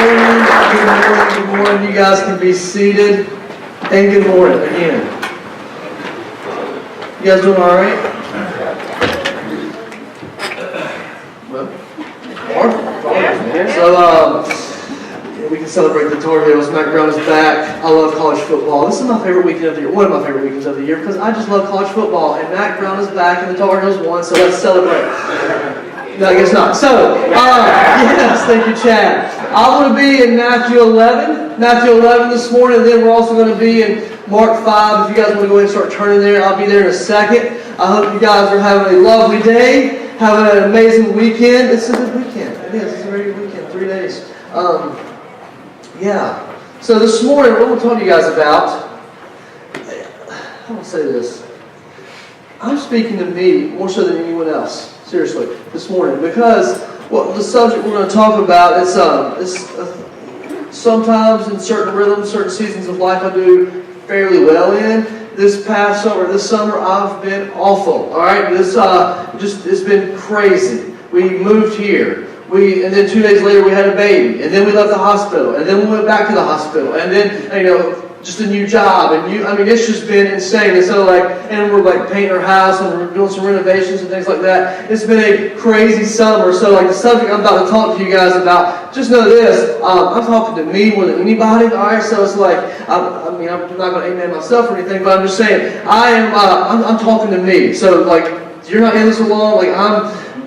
Good morning. You guys can be seated. And good morning again. You guys doing all right? Well, so we can celebrate the Tar Heels. Matt Brown is back. I love college football. This is my favorite weekend of the year. One of my favorite weekends of the year because I just love college football. And Matt Brown is back and the Tar Heels won. So let's celebrate. No, I guess not. So, yes, thank you, Chad. I want to be in Matthew 11 this morning, and then we're also going to be in Mark 5. If you guys want to go ahead and start turning there, I'll be there in a second. I hope you guys are having a lovely day, having an amazing weekend. It's a good weekend. It is. It's a very good weekend, 3 days. Yeah. So this morning, what I want to talk to you guys about, I want to say this. I'm speaking to me more so than anyone else. Seriously, this morning, because the subject we're going to talk about is sometimes in certain rhythms, certain seasons of life I do fairly well in. This summer, I've been awful. All right, it's been crazy. We moved here. And then 2 days later we had a baby, and then we left the hospital, and then we went back to the hospital, and then just a new job, and it's just been insane. And so and we're painting our house, and we're doing some renovations and things like that. It's been a crazy summer. So the subject I'm about to talk to you guys about, just know this: I'm talking to me more than anybody. All right, so it's I'm not going to amen myself or anything, but I'm just saying I'm talking to me. So you're not in this alone.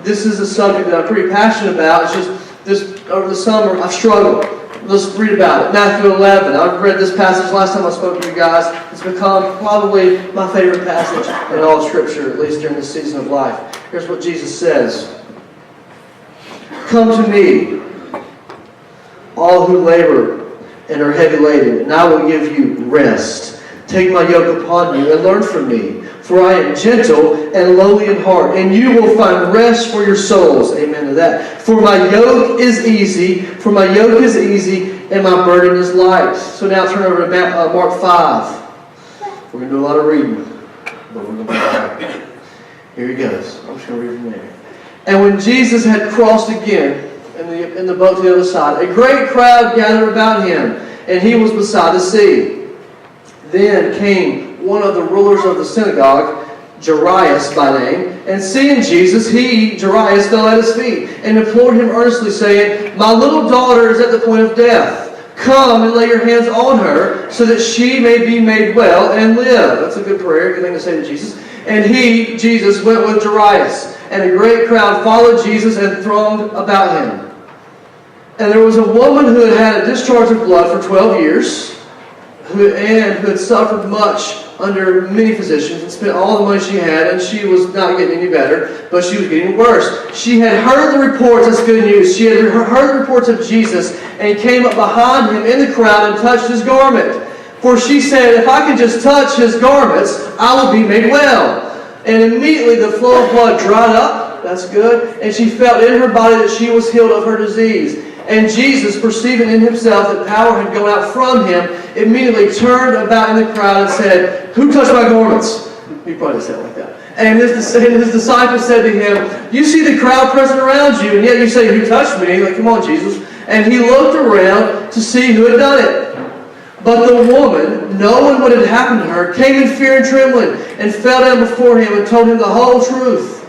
This is a subject that I'm pretty passionate about. It's just this over the summer I've struggled. Let's read about it. Matthew 11. I've read this passage last time I spoke to you guys. It's become probably my favorite passage in all of Scripture, at least during this season of life. Here's what Jesus says. Come to me, all who labor and are heavy laden, and I will give you rest. Take my yoke upon you and learn from me, for I am gentle and lowly in heart, and you will find rest for your souls. Amen to that. For my yoke is easy, and my burden is light. So now turn over to Mark 5. We're going to do a lot of reading, but we're going to be all right. Here he goes. I'm just going to read from there. And when Jesus had crossed again in the boat to the other side, a great crowd gathered about him, and he was beside the sea. Then came one of the rulers of the synagogue, Jairus by name, and seeing Jesus, Jairus, fell at his feet and implored him earnestly, saying, My little daughter is at the point of death. Come and lay your hands on her, so that she may be made well and live. That's a good prayer, good thing to say to Jesus. And Jesus, went with Jairus, and a great crowd followed Jesus and thronged about him. And there was a woman who had had a discharge of blood for 12 years, who had suffered much under many physicians and spent all the money she had, and she was not getting any better, but she was getting worse. She had heard the reports, that's good news, she had heard the reports of Jesus, and came up behind him in the crowd and touched his garment. For she said, if I can just touch his garments, I will be made well. And immediately the flow of blood dried up, that's good, and she felt in her body that she was healed of her disease. And Jesus, perceiving in himself that power had gone out from him, immediately turned about in the crowd and said, Who touched my garments? He probably said it like that. And his disciples said to him, You see the crowd pressing around you, and yet you say, Who touched me? Come on, Jesus. And he looked around to see who had done it. But the woman, knowing what had happened to her, came in fear and trembling, and fell down before him and told him the whole truth.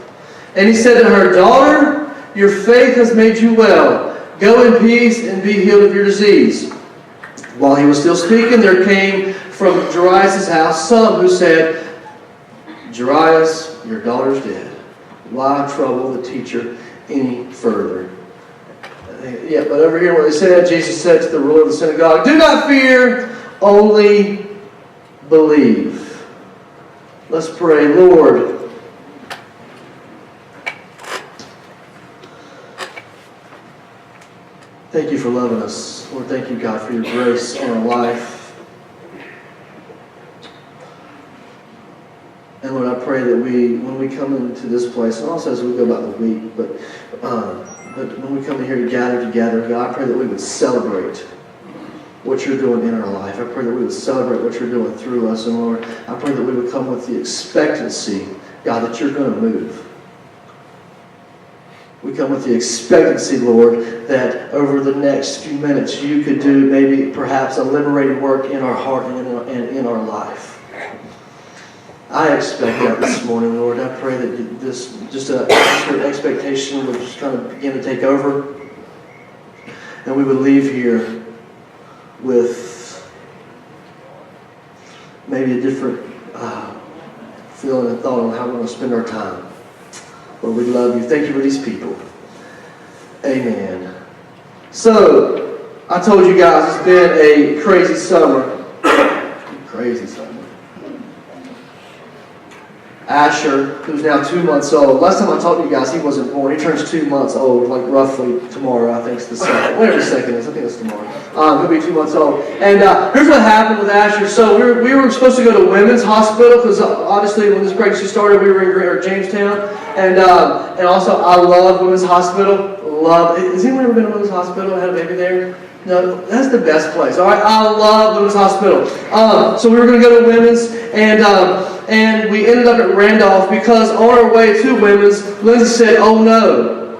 And he said to her, Daughter, your faith has made you well. Go in peace and be healed of your disease. While he was still speaking, there came from Jairus' house some who said, Jairus, your daughter's dead. Why trouble the teacher any further? Yeah, but over here what they said, Jesus said to the ruler of the synagogue, Do not fear, only believe. Let's pray. Lord, thank you for loving us. Lord, thank you, God, for your grace in our life. And Lord, I pray that when we come into this place, and also as we go about the week, but when we come in here to gather together, God, I pray that we would celebrate what you're doing in our life. I pray that we would celebrate what you're doing through us. And Lord, I pray that we would come with the expectancy, God, that you're going to move. We come with the expectancy, Lord, that over the next few minutes you could do maybe perhaps a liberating work in our heart and in our life. I expect that this morning, Lord. I pray that this just an expectation would just kind of begin to take over. And we would leave here with maybe a different feeling and thought on how we're going to spend our time. Lord, we love you. Thank you for these people. Amen. So, I told you guys it's been a crazy summer. Crazy summer. Asher, who's now 2 months old. Last time I talked to you guys, he wasn't born. He turns 2 months old, like roughly tomorrow. I think it's the second. Whatever the second is, I think it's tomorrow. He'll be 2 months old. And here's what happened with Asher. So we were supposed to go to Women's Hospital because obviously when this pregnancy started, we were in Jamestown. And also I love Women's Hospital. Has anyone ever been to Women's Hospital and had a baby there? No, that's the best place. All right, I love Women's Hospital. So we were going to go to Women's, and we ended up at Randolph because on our way to Women's, Lindsay said, "Oh no."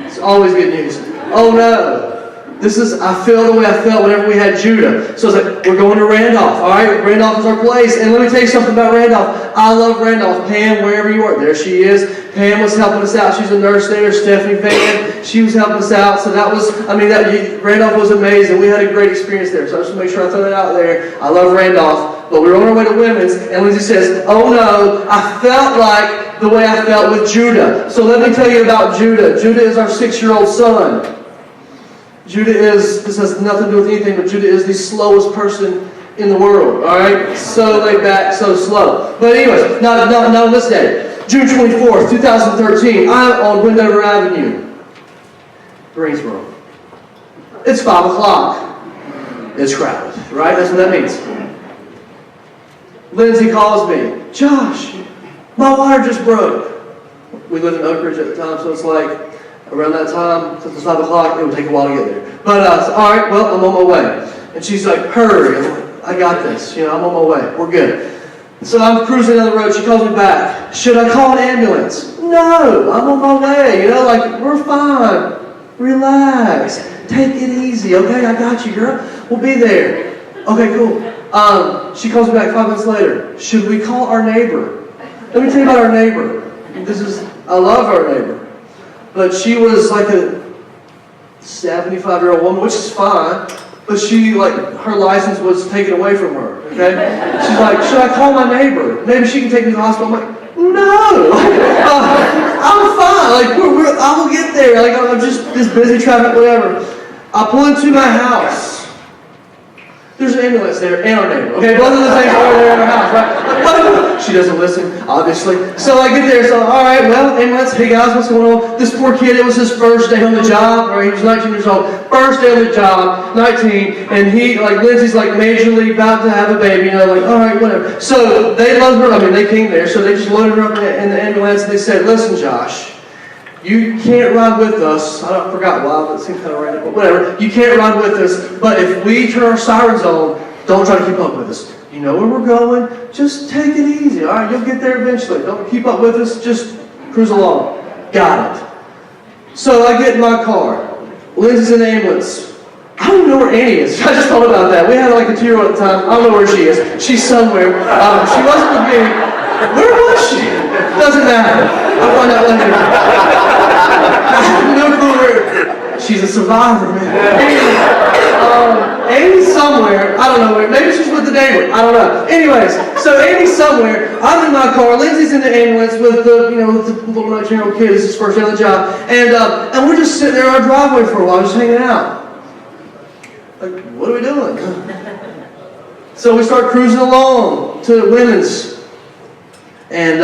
It's always good news. Oh no. I feel the way I felt whenever we had Judah. So I was like, we're going to Randolph. All right, Randolph is our place. And let me tell you something about Randolph. I love Randolph. Pam, wherever you are, there she is. Pam was helping us out. She's a nurse there. Stephanie Van, she was helping us out. So Randolph was amazing. We had a great experience there. So I just want to make sure I throw that out there. I love Randolph. But we were on our way to Women's, and Lindsay says, "Oh no, I felt like the way I felt with Judah." So let me tell you about Judah. Judah is our 6-year-old son. This has nothing to do with anything, but Judah is the slowest person in the world, all right? So laid back, so slow. But anyways, now this day, June 24th, 2013, I'm on Wendover Avenue, Greensboro. It's 5 o'clock. It's crowded, right? That's what that means. Lindsay calls me, "Josh, my water just broke." We lived in Oak Ridge at the time, so it's like, around that time, since it's 5 o'clock, it would take a while to get there. But, all right, well, I'm on my way. And she's like, "Hurry." I'm like, "I got this. I'm on my way. We're good." So I'm cruising down the road. She calls me back. "Should I call an ambulance?" "No, I'm on my way. We're fine. Relax. Take it easy, okay? I got you, girl. We'll be there." Okay, cool. She calls me back 5 minutes later. "Should we call our neighbor?" Let me tell you about our neighbor. I love our neighbor. But she was like a 75-year-old woman, which is fine. But her license was taken away from her, okay? She's like, "Should I call my neighbor? Maybe she can take me to the hospital." I'm like, "No, I'm fine. I will get there. I'm just this busy traffic, whatever." I pull into my house. There's an ambulance there and our neighbor. Okay, both of the things are there in our house, right? She doesn't listen, obviously. So I get there, all right, well, ambulance, "Hey guys, what's going on?" This poor kid, it was his first day on the job, or he was 19 years old. First day on the job, 19, and Lindsay's majorly about to have a baby, all right, whatever. So they loaded her, they came there, so they just loaded her up in the ambulance, and they said, "Listen, Josh, you can't ride with us." I forgot why, but it seems kind of random, but whatever. "You can't ride with us, but if we turn our sirens on, don't try to keep up with us. You know where we're going. Just take it easy, all right? You'll get there eventually. Don't keep up with us. Just cruise along." Got it. So I get in my car. Lindsay's in the ambulance. I don't know where Annie is. I just thought about that. We had a 2-year-old at the time. I don't know where she is. She's somewhere. She wasn't with me. Where was she? Doesn't matter. I'll find out later. I have no clue where. She's a survivor, man. Annie's somewhere. I don't know where. Maybe she's with the neighbor. I don't know. Anyways, so Annie's somewhere. I'm in my car. Lindsay's in the ambulance with the little 19-year-old kid. This is his first day on the job. And we're just sitting there in our driveway for a while, just hanging out. What are we doing? So we start cruising along to Women's. And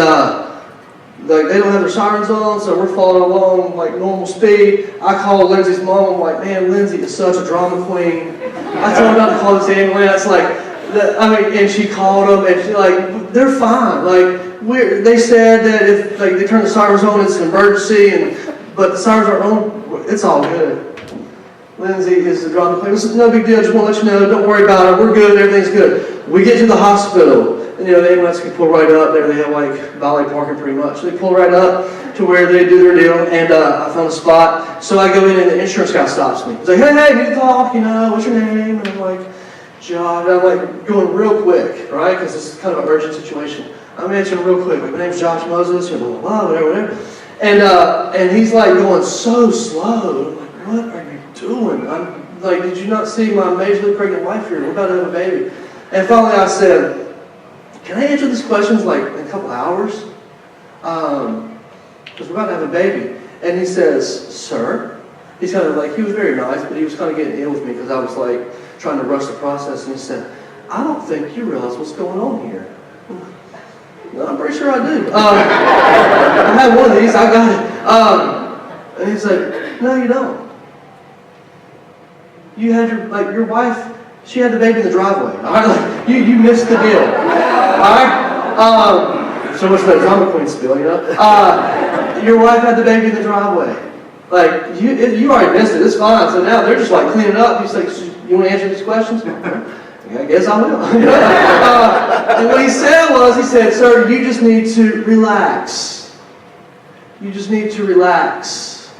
they don't have their sirens on, so we're following along normal speed. I call Lindsay's mom. I'm like, "Man, Lindsay is such a drama queen. I told her not to call this ambulance." And she called them, and she's "They're fine. They said that if they turn the sirens on, it's an emergency, but the sirens aren't on. It's all good." Lindsay is the drama queen. "It's no big deal. Just want to let you know. Don't worry about it. We're good. Everything's good." We get to the hospital. And, the ambulance can pull right up there. They have like valet parking pretty much. They pull right up to where they do their deal, and I found a spot. So I go in, and the insurance guy stops me. He's like, hey, need to talk, what's your name? And I'm like, John. And I'm like going real quick, right? Because this is kind of an urgent situation. I'm answering real quick. Like, my name's Josh Moses, blah, blah, blah, whatever. And he's like going so slow. I'm like, what are you doing? I'm like, did you not see my majorly pregnant wife here? We're about to have a baby. And finally I said, can I answer these questions like in a couple hours? Because we're about to have a baby. And he says, sir? He's kind of like, he was very nice, but he was kind of getting in with me because I was like trying to rush the process. And he said, I don't think you realize what's going on here. No, I'm pretty sure I do. I had one of these, I got it. And he's like, no, you don't. You had your wife, she had the baby in the driveway. All right, like, you missed the deal. All right? So much for that drama queen spill, your wife had the baby in the driveway. Like, you already missed it, it's fine. So now they're just like cleaning up. He's like, you want to answer these questions? I guess I will. And what he said, sir, you just need to relax. You just need to relax.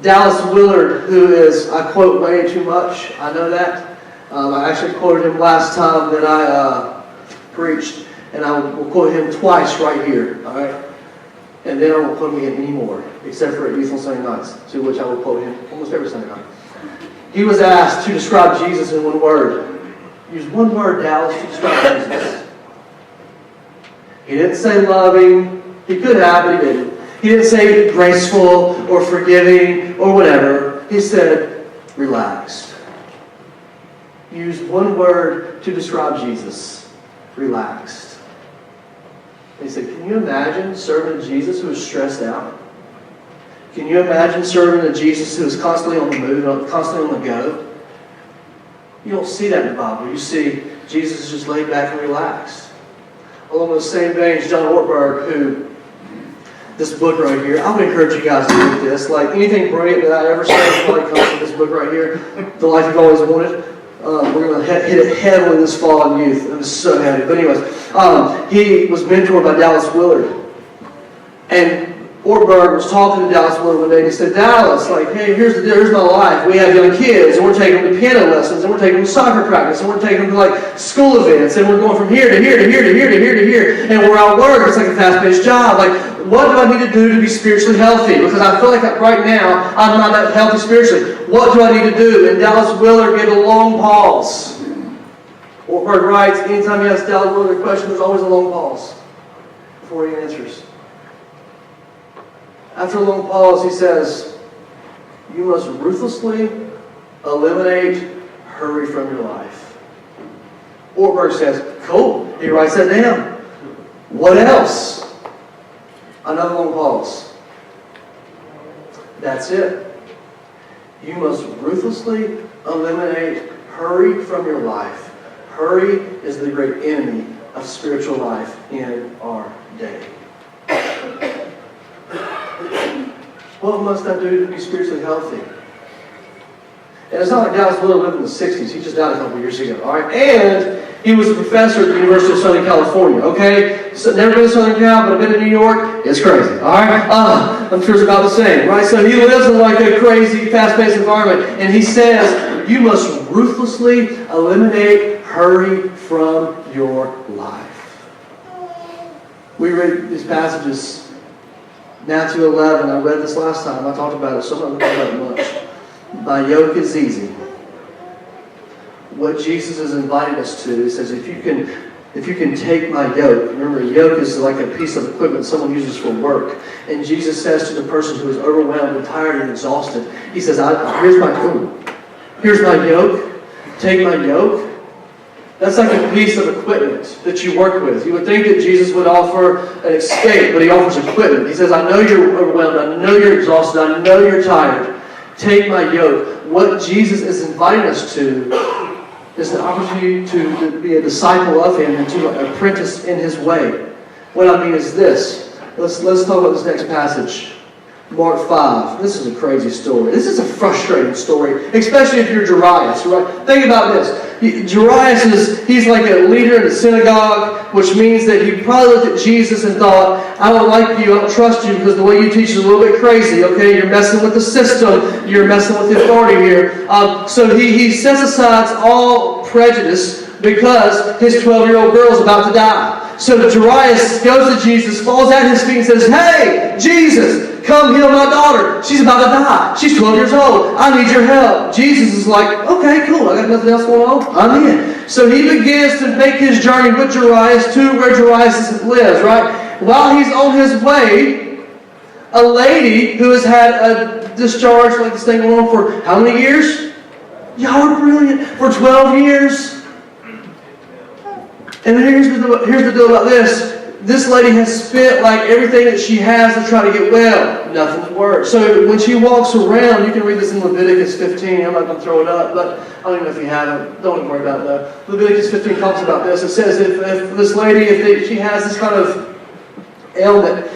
Dallas Willard, who is, I quote way too much, I know that. I actually quoted him last time that I preached, and I will quote him twice right here, all right? And then I won't quote him again anymore, except for at Youth on Sunday nights, to which I will quote him almost every Sunday night. He was asked to describe Jesus in one word. Use one word, Dallas, to describe Jesus. He didn't say loving. He could have, but he didn't. He didn't say graceful or forgiving or whatever. He said relaxed. Use one word to describe Jesus. Relaxed. He said, can you imagine serving a Jesus who is stressed out? Can you imagine serving a Jesus who is constantly on the move, constantly on the go? You don't see that in the Bible. You see Jesus is just laid back and relaxed. Along those same veins, John Ortberg, who, this book right here, I would encourage you guys to read this. Like anything brilliant that I ever said probably comes from this book right here, The Life You've Always Wanted. We're going to hit it heavily this fall in youth. It was so heavy. But anyways, he was mentored by Dallas Willard. And Ortberg was talking to Dallas Willard one day, and he said, Dallas, like, hey, here's my life. We have young kids, and we're taking them to piano lessons, and we're taking them to soccer practice, and we're taking them to, like, school events, and we're going from here to here to here to here to here to here, and we're at work. It's like a fast-paced job. Like, what do I need to do to be spiritually healthy? Because I feel like right now, I'm not that healthy spiritually. What do I need to do? And Dallas Willard gave a long pause. Ortberg writes, anytime you ask Dallas Willard a question, there's always a long pause before he answers. After a long pause, he says, you must ruthlessly eliminate hurry from your life. Ortberg says, cool. He writes that down. What else? Another long pause. That's it. You must ruthlessly eliminate hurry from your life. Hurry is the great enemy of spiritual life in our day. What must I do to be spiritually healthy? And it's not like Dallas Willard lived in the 60s. He just died a couple years ago. All right? And he was a professor at the University of Southern California. Okay? So never been to Southern Cal, but I've been to New York. It's crazy. All right? I'm sure it's about the same. Right? So he lives in like a crazy, fast-paced environment. And he says, you must ruthlessly eliminate hurry from your life. We read these passages. Matthew 11, I read this last time. I talked about it, so I'm not going to talk about it much. My yoke is easy. What Jesus is inviting us to, he says, if you can take my yoke. Remember, a yoke is like a piece of equipment someone uses for work. And Jesus says to the person who is overwhelmed and tired and exhausted, he says, here's my tool. Here's my yoke. Take my yoke. That's like a piece of equipment that you work with. You would think that Jesus would offer an escape, but he offers equipment. He says, I know you're overwhelmed. I know you're exhausted. I know you're tired. Take my yoke. What Jesus is inviting us to is the opportunity to be a disciple of him and to apprentice in his way. What I mean is this. Let's talk about this next passage. Mark 5. This is a crazy story. This is a frustrating story, especially if you're Jairus, right? Think about this. Jairus he's like a leader in the synagogue, which means that he probably looked at Jesus and thought, I don't like you, I don't trust you because the way you teach is a little bit crazy, okay? You're messing with the system, you're messing with the authority here. So he sets aside all prejudice because his 12-year-old girl is about to die. So Jairus goes to Jesus, falls at his feet and says, hey, Jesus, come heal my daughter. She's about to die. She's 12 years old. I need your help. Jesus is like, okay, cool. I got nothing else going on. I'm in. So he begins to make his journey with Jairus to where Jairus lives, right? While he's on his way, a lady who has had a discharge like this thing going on for how many years? Y'all are brilliant. For 12 years. And here's the deal about this. This lady has spent like everything that she has to try to get well. Nothing's worked. So when she walks around, you can read this in Leviticus 15. I'm not going to throw it up, but I don't even know if you have it. Don't worry about it though. Leviticus 15 talks about this. It says if this lady, if she has this kind of ailment,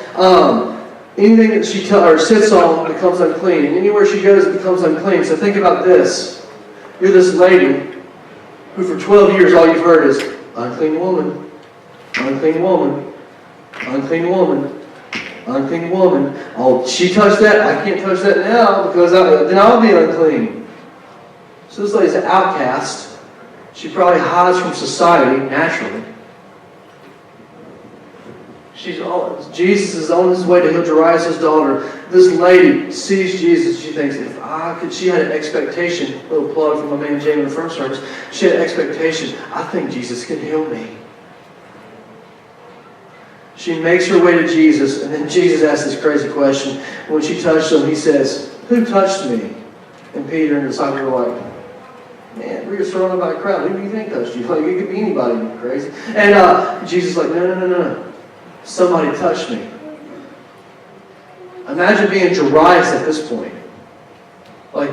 anything that she sits on becomes unclean. And anywhere she goes, it becomes unclean. So think about this. You're this lady who for 12 years all you've heard is, unclean woman, unclean woman, unclean woman, unclean woman. Oh, she touched that. I can't touch that now because then I'll be unclean. So this lady's an outcast. She probably hides from society naturally. Jesus is on his way to heal Jairus' daughter. This lady sees Jesus. She thinks, she had an expectation. A little plug from my man Jamie in the first service. She had an expectation. I think Jesus can heal me. She makes her way to Jesus, and then Jesus asks this crazy question. When she touched him, he says, who touched me? And Peter and the disciples are like, man, we were surrounded by a crowd. Who do you think touched you? Like, it could be anybody, you crazy. And Jesus is like, no. Somebody touched me. Imagine being Jairus at this point. Like,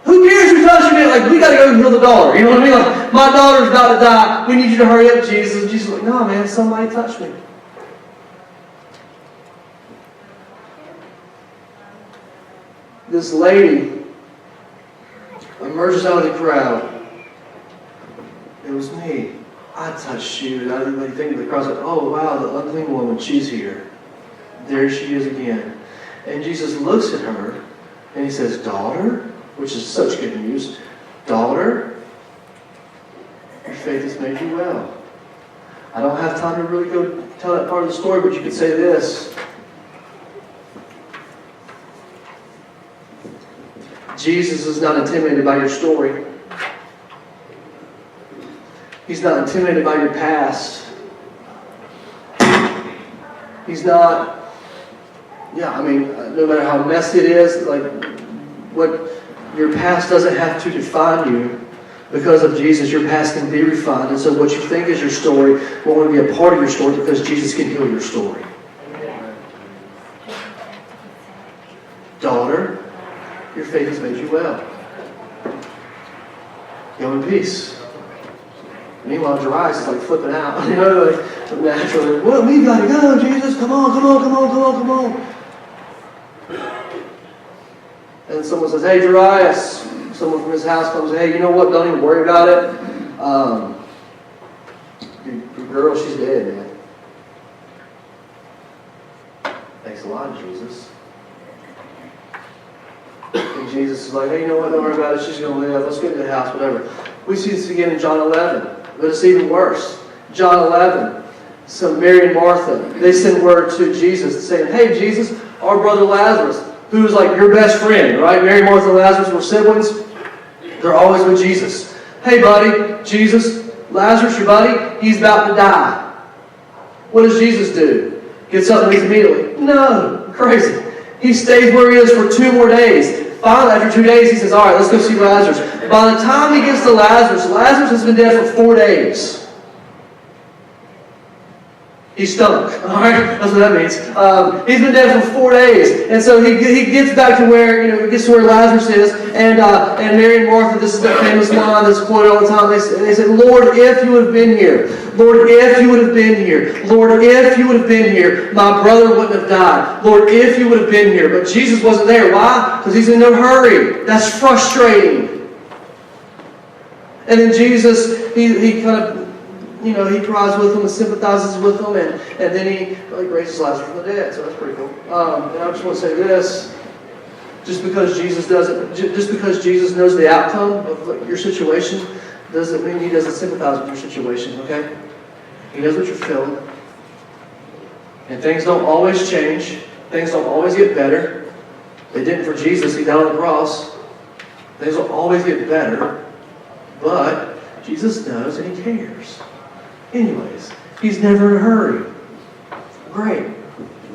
who cares who touched me? Like, we got to go heal the daughter. You know what I mean? Like, my daughter's about to die. We need you to hurry up, Jesus. And Jesus is like, no, man, somebody touched me. This lady emerges out of the crowd. It was me. I touched you. I didn't really think of the cross. Like, oh, wow, the unclean woman, she's here. There she is again. And Jesus looks at her and he says, daughter, which is such good news. Daughter, your faith has made you well. I don't have time to really go tell that part of the story, but you could say this. Jesus is not intimidated by your story. He's not intimidated by your past. He's not, no matter how messy it is, like what your past doesn't have to define you. Because of Jesus, your past can be refined. And so what you think is your story won't want to be a part of your story because Jesus can heal your story. Daughter, your faith has made you well. Go in peace. Meanwhile, Jairus is like flipping out, like naturally. Well, we got to go, Jesus. Come on. And someone says, hey, Jairus. Someone from his house comes, hey, you know what? Don't even worry about it. Your girl, she's dead, man. Thanks a lot, Jesus. And Jesus is like, hey, you know what? Don't worry about it. She's going to live. Let's get to the house, whatever. We see this again in John 11. But it's even worse. John 11. So Mary and Martha, they send word to Jesus saying, hey, Jesus, our brother Lazarus, who's like your best friend, right? Mary, Martha, and Lazarus were siblings. They're always with Jesus. Hey, buddy, Jesus, Lazarus, your buddy, he's about to die. What does Jesus do? Gets up and leaves immediately? No, crazy. He stays where he is for 2 more days. Finally, after 2 days, he says, all right, let's go see Lazarus. By the time he gets to Lazarus, Lazarus has been dead for 4 days. He stunk. All right, that's what that means. He's been dead for 4 days, and so he gets back to where he gets to where Lazarus is, and Mary and Martha. This is that famous line that's quoted all the time. They said, "Lord, if you would have been here, Lord, if you would have been here, Lord, if you would have been here, my brother wouldn't have died. Lord, if you would have been here." But Jesus wasn't there. Why? Because he's in no hurry. That's frustrating. And then Jesus, he kind of, he cries with them and sympathizes with them, and then he raises Lazarus from the dead. So that's pretty cool. And I just want to say this: just because Jesus knows the outcome of your situation, doesn't mean he doesn't sympathize with your situation. Okay? He knows what you're feeling, and things don't always change. Things don't always get better. They didn't for Jesus. He died on the cross. Things will always get better. But Jesus knows and he cares. Anyways, he's never in a hurry. Great.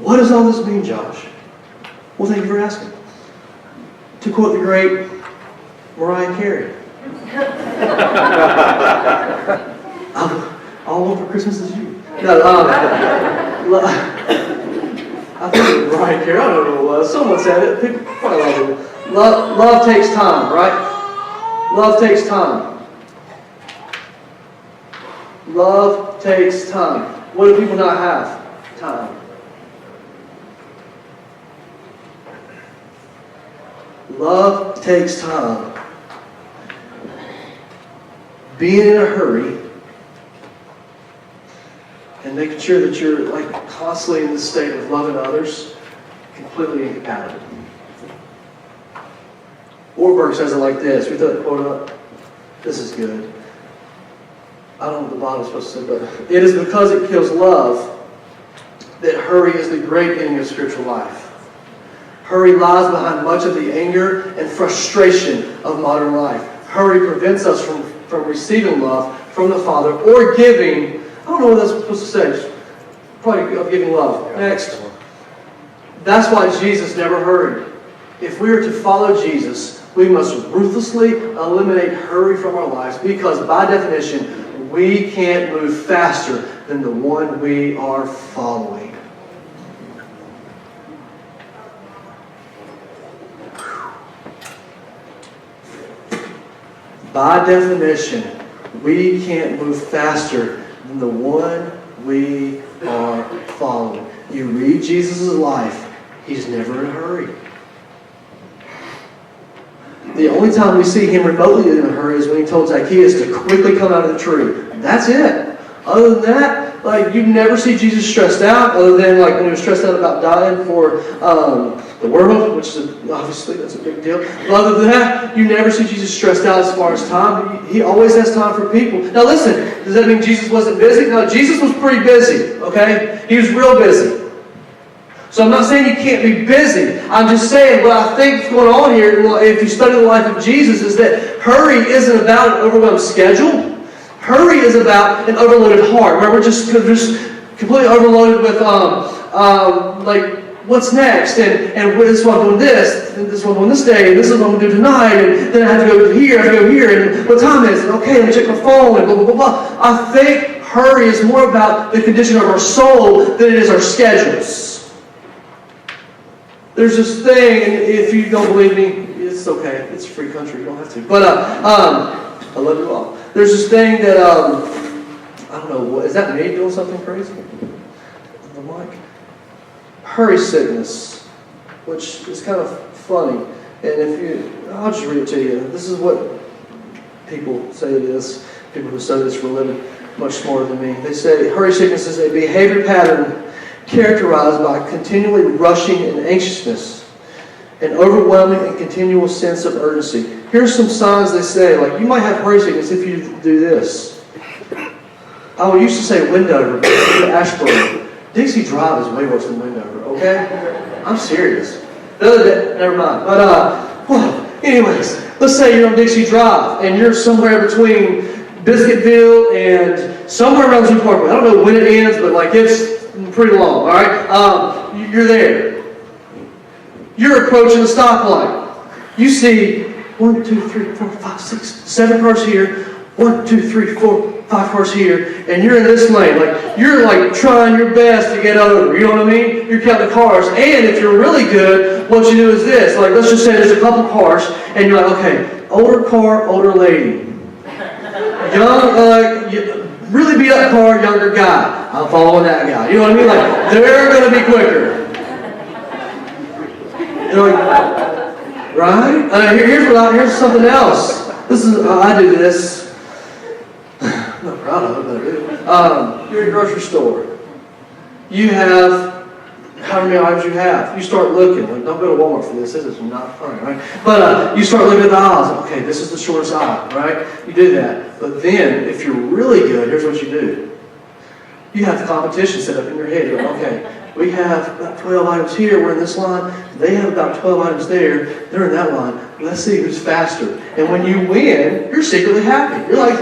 What does all this mean, Josh? Well, thank you for asking. To quote the great Mariah Carey. I'm all over Christmas as you. No, I think Mariah Carey, I don't know who it was. Someone said it. People probably love it. Love takes time, right? Love takes time. Love takes time. What do people not have? Time. Love takes time. Being in a hurry and making sure that you're constantly in the state of loving others, completely incompatible. Warburg says it like this. We throw that quote up. This is good. I don't know what the Bible's supposed to say, but it is because it kills love that hurry is the great enemy of spiritual life. Hurry lies behind much of the anger and frustration of modern life. Hurry prevents us from receiving love from the Father or giving, I don't know what that's supposed to say, probably of giving love. Next. That's why Jesus never hurried. If we are to follow Jesus, we must ruthlessly eliminate hurry from our lives because by definition, we can't move faster than the one we are following. By definition, we can't move faster than the one we are following. You read Jesus' life, he's never in a hurry. The only time we see him remotely in a hurry is when he told Zacchaeus to quickly come out of the tree. That's it. Other than that, you never see Jesus stressed out, other than when he was stressed out about dying for the world, which is obviously that's a big deal. But other than that, you never see Jesus stressed out as far as time. He always has time for people. Now listen, does that mean Jesus wasn't busy? No, Jesus was pretty busy, okay? He was real busy. So I'm not saying you can't be busy. I'm just saying what I think is going on here, if you study the life of Jesus, is that hurry isn't about an overwhelmed schedule. Hurry is about an overloaded heart, where we're just completely overloaded with what's next, and this is what I'm doing this, and this is what I'm doing this day, and this is what I'm going to do tonight, and then I have to go here, I have to go here, and what time is it? Okay, let me check my phone, and blah, blah, blah, blah. I think hurry is more about the condition of our soul than it is our schedules. There's this thing, and if you don't believe me, it's okay. It's a free country. You don't have to. But I love you all. There's this thing that, I don't know, is that me doing something crazy? The mic? Hurry sickness, which is kind of funny. And I'll just read it to you. This is what people say it is. People who study this for a living, much smarter than me. They say hurry sickness is a behavior pattern characterized by continually rushing and anxiousness, an overwhelming and continual sense of urgency. Here's some signs they say, you might have hurry sickness if you do this. I used to say Wendover, Ashburn. Dixie Drive is way worse than Wendover, okay? I'm serious. The other day, never mind. But, anyways, let's say you're on Dixie Drive and you're somewhere between Biscuitville and somewhere around Zoo Parkway. I don't know when it ends, but it's pretty long, all right? You're there. You're approaching the stoplight. You see 1, 2, 3, 4, 5, 6, 7 cars here. 1, 2, 3, 4, 5 cars here, and you're in this lane. You're trying your best to get over. You know what I mean? You're counting the cars, and if you're really good, what you do is this. Let's just say there's a couple cars, and you're okay, older car, older lady. Young, really beat up car, younger guy. I'm following that guy. You know what I mean? They're going to be quicker. Right? Here's something else. I do this. I don't know, but you're at a grocery store. You have however many items you have. You start looking. Like, don't go to Walmart for this. This is not fun, right? But you start looking at the aisles. Okay, this is the shortest aisle, right? You do that. But then, if you're really good, here's what you do. You have the competition set up in your head. You're like, okay, we have about 12 items here. We're in this line. They have about 12 items there. They're in that line. Let's see who's faster. And when you win, you're secretly happy. You're like,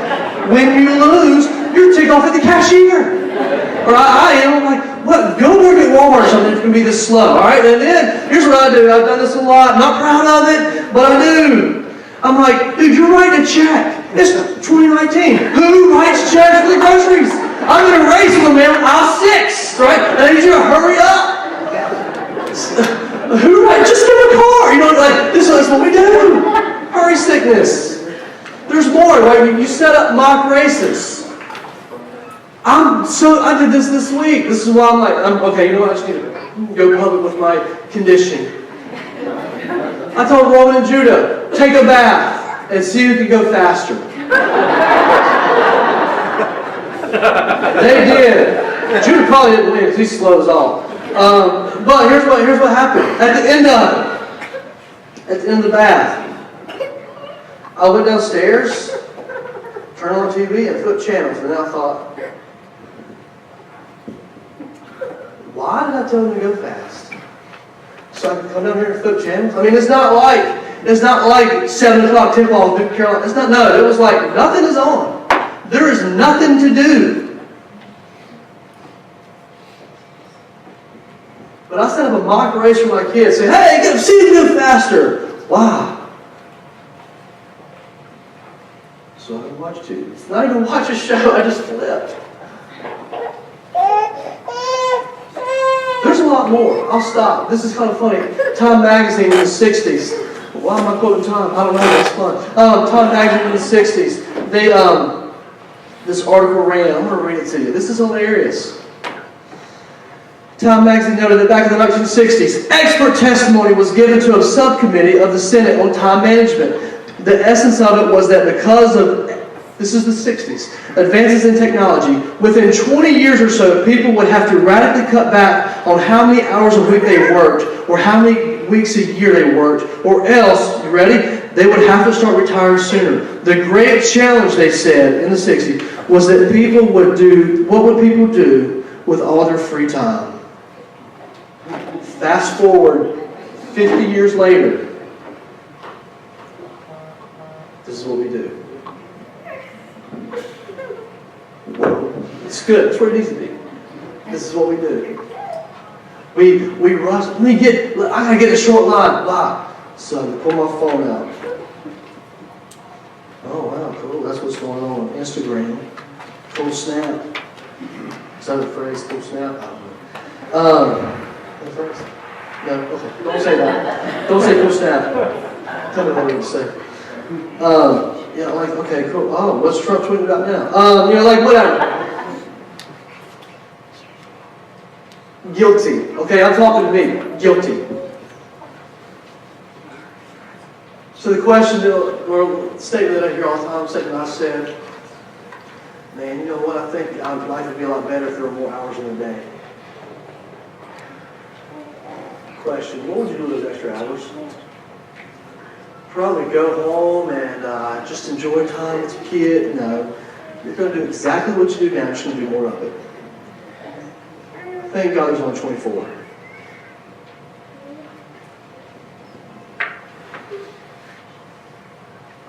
when you lose, you're ticked off at the cashier. Or I am. I'm like, what? Go work at Walmart or something if you can be this slow. All right? And then, here's what I do. I've done this a lot. I'm not proud of it, but I do. I'm like, dude, you're writing a check. It's 2019. Who writes checks for the groceries? I'm in a race with a man on aisle 6, right? And I need you to hurry up. Who writes? Just get a car. You know, like, this is what we do. Hurry sickness. There's more, right? You set up mock races. I did this week. This is why I'm like, okay, you know what? I just need to go public with my condition. I told Roman and Judah, take a bath and see who can go faster. They did. Judah probably didn't win because he slows off. But here's what happened. At the end of the bath, I went downstairs, turned on the TV, and flipped channels. And I thought, why did I tell them to go fast? So I can come down here and flip channels? I mean, it's not like 7 o'clock tip off Duke Carolina. It was like nothing is on. There is nothing to do. But I set up a mock race for my kids. Say, hey, see you go faster. Why? So I can watch too. It's not even watch a show. I just flipped. There's a lot more. I'll stop. This is kind of funny. Time Magazine in the 60s. Why am I quoting Time? I don't know. It's fun. Time Magazine in the 60s. This article ran. I'm going to read it to you. This is hilarious. Time Magazine noted that back in the 1960s, expert testimony was given to a subcommittee of the Senate on time management. The essence of it was that because of, this is the 60s, advances in technology, within 20 years or so, people would have to radically cut back on how many hours a week they worked, or how many weeks a year they worked, or else, you ready? They would have to start retiring sooner. The great challenge, they said, in the 60s, was that people would do, what would people do with all their free time? Fast forward 50 years later, this is what we do. It's good. It's where it needs to be. This is what we do. We rush. I gotta get a short line. Blah. So I pull my phone out. Oh wow, cool. That's what's going on Instagram. Cool snap. Is that a phrase? Cool snap. I don't know. No, okay. Don't say that. Don't say cool snap. Tell me what you say. Yeah, like, okay, cool. Oh, what's Trump tweeting about now? Like, whatever. Guilty. Okay, I'm talking to me. Guilty. So the question, or statement that I hear all the time, something I said, man, you know what? I think life would be a lot better if there were more hours in a day. Question, what would you do with those extra hours? Probably go home and just enjoy time with your kid. No. You're going to do exactly what you do now. You're just going to do more of it. Thank God there's only 24.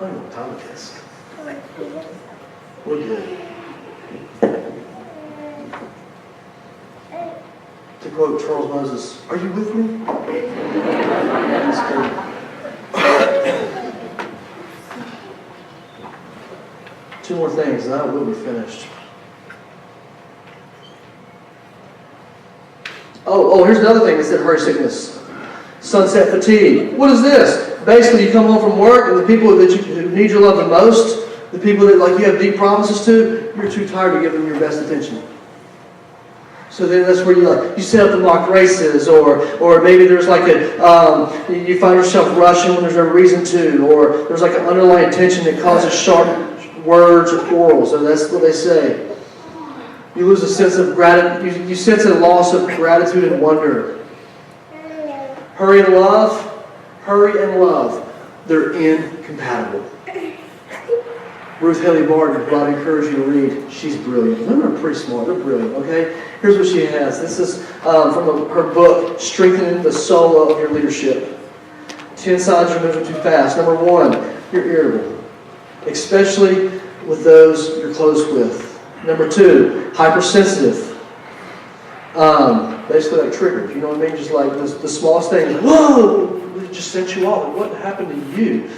I don't know what time it is. We're good. To quote Charles Moses, are you with me? That's good. Two more things, and I will be finished. Oh, here's another thing that said hurry sickness. Sunset fatigue. What is this? Basically, you come home from work, and the people who need your love the most, the people that you have deep promises to, you're too tired to give them your best attention. So then that's where you set up the mock races, or maybe there's you find yourself rushing when there's no reason to, or there's like an underlying tension that causes sharp words are quarrel. So that's what they say. You lose a sense of gratitude. You sense a loss of gratitude and wonder. Hurry and love. They're incompatible. Ruth Haley Barton, who I'd encourage you to read. She's brilliant. Women are pretty smart. They're brilliant, okay? Here's what she has. This is from her book, Strengthening the Solo of Your Leadership. 10 signs you're moving too fast. Number 1, you're irritable, especially with those you're close with. Number 2, hypersensitive. Basically like triggered. You know what I mean? Just like the smallest thing. Like, whoa! It just sent you off. What happened to you?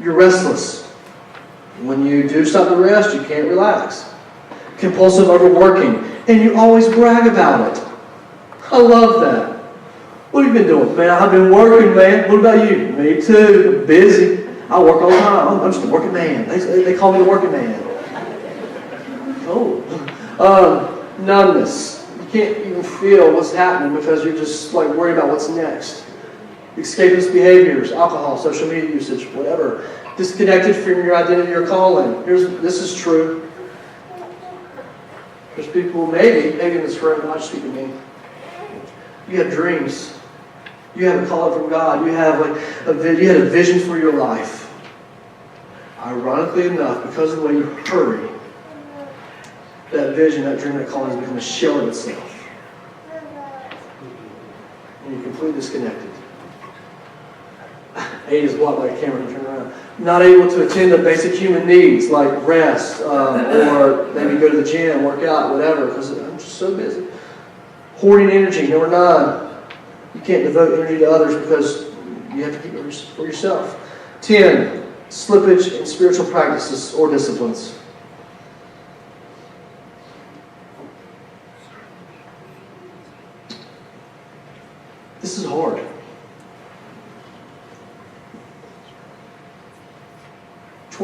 You're restless. When you do stop to rest, you can't relax. Compulsive overworking. And you always brag about it. I love that. What have you been doing? Man, I've been working, man. What about you? Me too. I'm busy. I work all the time. I'm just a working man. They call me the working man. Oh. Numbness. You can't even feel what's happening because you're just like worried about what's next. Escapist behaviors, alcohol, social media usage, whatever. Disconnected from your identity or calling. This is true. There's people, maybe in this room, not just speaking to me. You have dreams. You have a calling from God. You have you had a vision for your life. Ironically enough, because of the way you hurry, that vision, that dream, that calling has become a shell of itself. And you're completely disconnected. 8 is blocked by a camera to turn around. Not able to attend to basic human needs like rest, or maybe go to the gym, work out, whatever, because I'm just so busy. Hoarding energy. Number 9, you can't devote energy to others because you have to keep it for yourself. 10, slippage in spiritual practices or disciplines. This is hard. In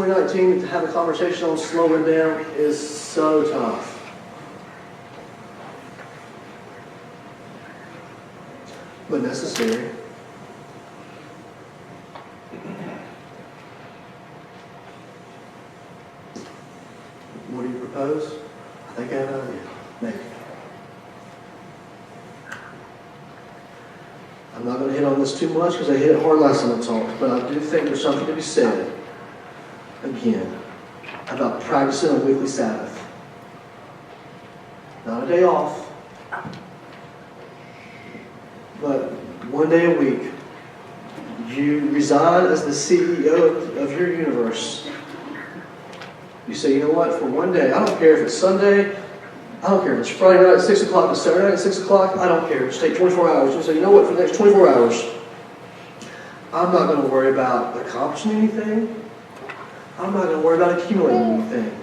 2019, to have a conversation on slowing down is so tough. But necessary. What do you propose? I think I have an idea. Maybe. I'm not going to hit on this too much because I hit it hard last time I talked, but I do think there's something to be said, again, about practicing a weekly Sabbath. Not a day off, but one day a week. You resign as the CEO of your universe. You say, you know what, for one day, I don't care if it's Sunday, I don't care if it's Friday night at 6 o'clock, it's Saturday night at 6 o'clock, I don't care. Just take 24 hours. You say, you know what, for the next 24 hours, I'm not going to worry about accomplishing anything. I'm not going to worry about accumulating anything.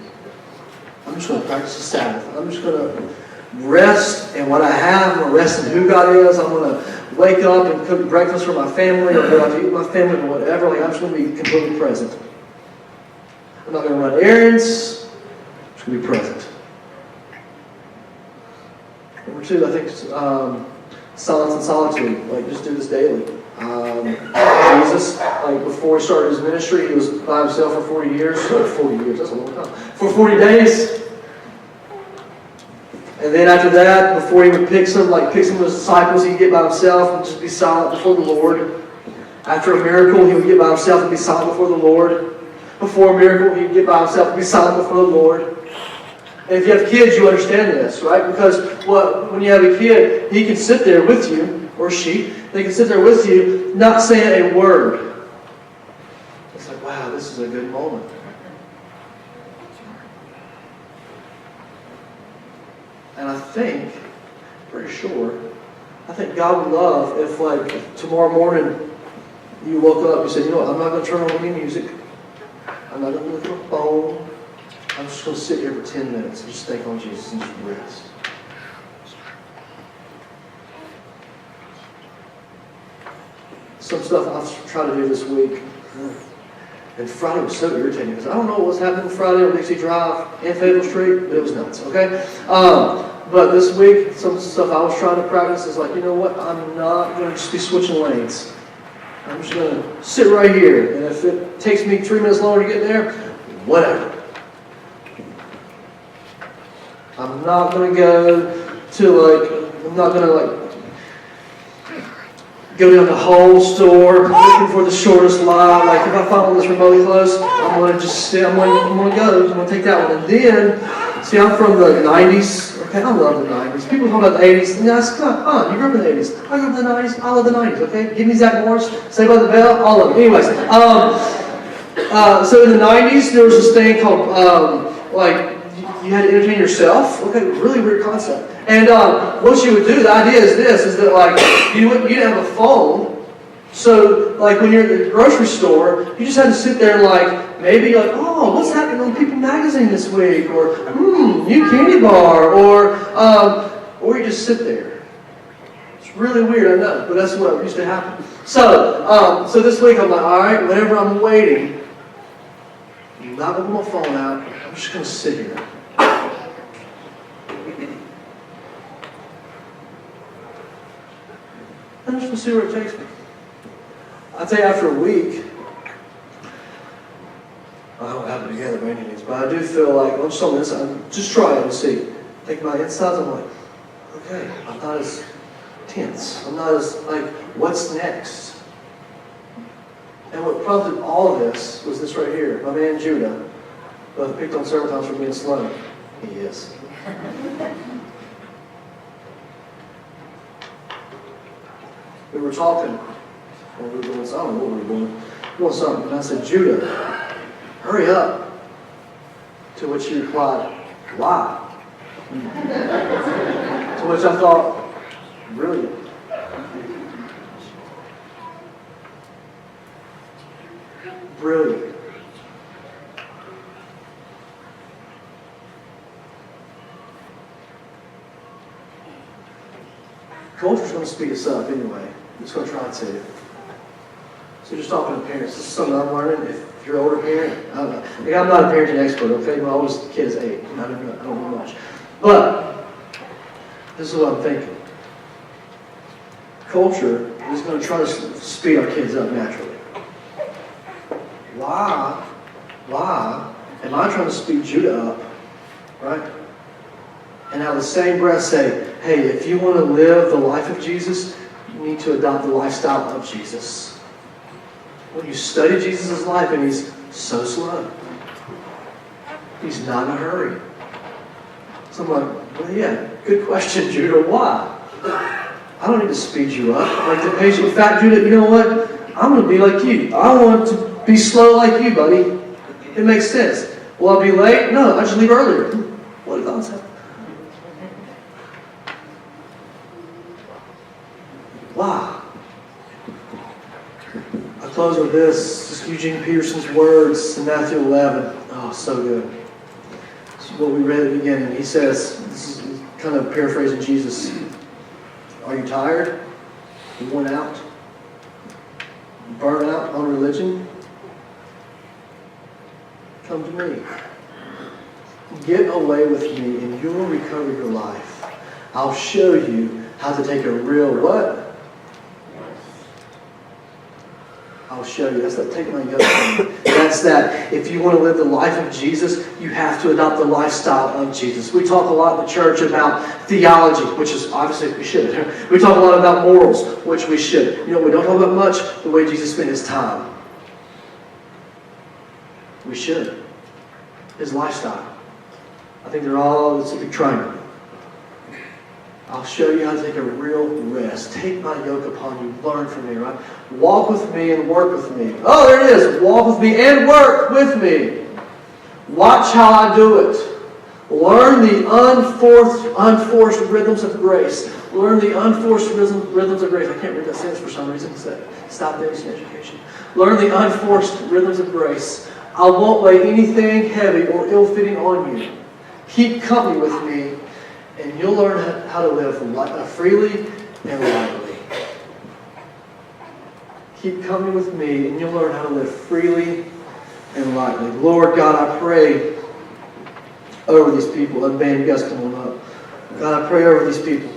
I'm just going to practice the Sabbath. I'm just going to rest in what I have. I'm going to rest in who God is. I'm going to wake up and cook breakfast for my family or go out to eat with my family or whatever. Like, I'm just going to be completely present. I'm not going to run errands. I'm just going to be present. Number 2, I think silence and solitude. Like, just do this daily. Jesus, like before he started his ministry, he was by himself for 40 years. 40 years, that's a long time. For 40 days. And then after that, before he would pick some of his disciples, he'd get by himself and just be silent before the Lord. After a miracle, he would get by himself and be silent before the Lord. Before a miracle, he'd get by himself and be silent before the Lord. And if you have kids, you understand this, right? Because when you have a kid, he can sit there with you, or she, they can sit there with you, not saying a word. It's like, wow, this is a good moment. And I think, pretty sure, I think God would love if, like, tomorrow morning you woke up and you said, you know what, I'm not going to turn on any music. I'm not going to look at my phone. I'm just going to sit here for 10 minutes and just think on Jesus and just rest. Some stuff I've tried to do this week. And Friday was so irritating because I don't know what was happening Friday on Dixie Drive in Fayetteville Street, but it was nuts, okay? But this week, some stuff I was trying to practice is like, you know what? I'm not going to just be switching lanes. I'm just going to sit right here. And if it takes me 3 minutes longer to get there, whatever. I'm not going to go to I'm not going to go down the whole store looking for the shortest line. Like if I find one that's remotely close, I'm going to just sit, I'm going to go, I'm going to take that one. And then, see, I'm from the 90s. Okay, I love the 90s. People talk about the 80s. And that's fun. You grew up in the 80s. I grew up in the 90s. I love the 90s, okay? Give me Zach Morris, Saved by the Bell, all of it. Anyways, so in the 90s, there was this thing called, you had to entertain yourself. Okay, really weird concept. And what you would do, the idea is this, is that you didn't have a phone. So when you're at the grocery store, you just had to sit there and maybe oh, what's happening on People Magazine this week? Or, new candy bar. Or you just sit there. It's really weird, I know, but that's what used to happen. So this week I'm all right, whenever I'm waiting, I'm not going to put my phone out. I'm just going to sit here. I'm just going to see where it takes me. I'd say after a week, I don't have it together by any means, but I do feel like, I'm just on this, I'm just trying to see. Take my insides, I'm like, okay, I'm not as tense. I'm not as, what's next? And what prompted all of this was this right here. My man Judah, both picked on several times for being slow. He is. We were talking, and we were doing something. I don't know what we were doing. We were doing something. And I said, Judah, hurry up. To which he replied, why? To which I thought, brilliant. Brilliant. Culture's going to speed us up anyway. It's going to try to. So just talking to parents, this is something I'm learning. If you're an older parent, I don't know. I'm not a parenting expert, okay? My oldest kid is 8. I don't know much. But this is what I'm thinking. Culture is going to try to speed our kids up naturally. Why am I trying to speed Judah up, right? And out of the same breath say, hey, if you want to live the life of Jesus, you need to adopt the lifestyle of Jesus. When you study Jesus' life, and he's so slow. He's not in a hurry. So I'm like, well, yeah, good question, Judah. Why? I don't need to speed you up. Like the patient. In fact, Judah, you know what? I'm going to be like you. I want to be slow like you, buddy. It makes sense. Will I be late? No, I just leave earlier. What did God say? Wow. I close with this. Just Eugene Peterson's words in Matthew 11. Oh, so good. This is what we read at the beginning. He says, this is kind of paraphrasing Jesus. Are you tired? You worn out? Burnt out on religion? Come to me. Get away with me and you will recover your life. I'll show you how to take a real what? I'll show you. That's that take my yoke from me. That's that if you want to live the life of Jesus, you have to adopt the lifestyle of Jesus. We talk a lot in the church about theology, which is obviously we should. We talk a lot about morals, which we should. You know, we don't talk about much the way Jesus spent his time. We should. His lifestyle. I think it's a big triangle. I'll show you how to take a real rest. Take my yoke upon you. Learn from me, right? Walk with me and work with me. Oh, there it is. Walk with me and work with me. Watch how I do it. Learn the unforced rhythms of grace. Learn the unforced rhythms of grace. I can't read that sentence for some reason. Stop there, it's education. Learn the unforced rhythms of grace. I won't lay anything heavy or ill-fitting on you. Keep company with me, and you'll learn how to live freely and lightly. Keep company with me, and you'll learn how to live freely and lightly. Lord God, I pray over these people. And band, you guys come on up. God, I pray over these people.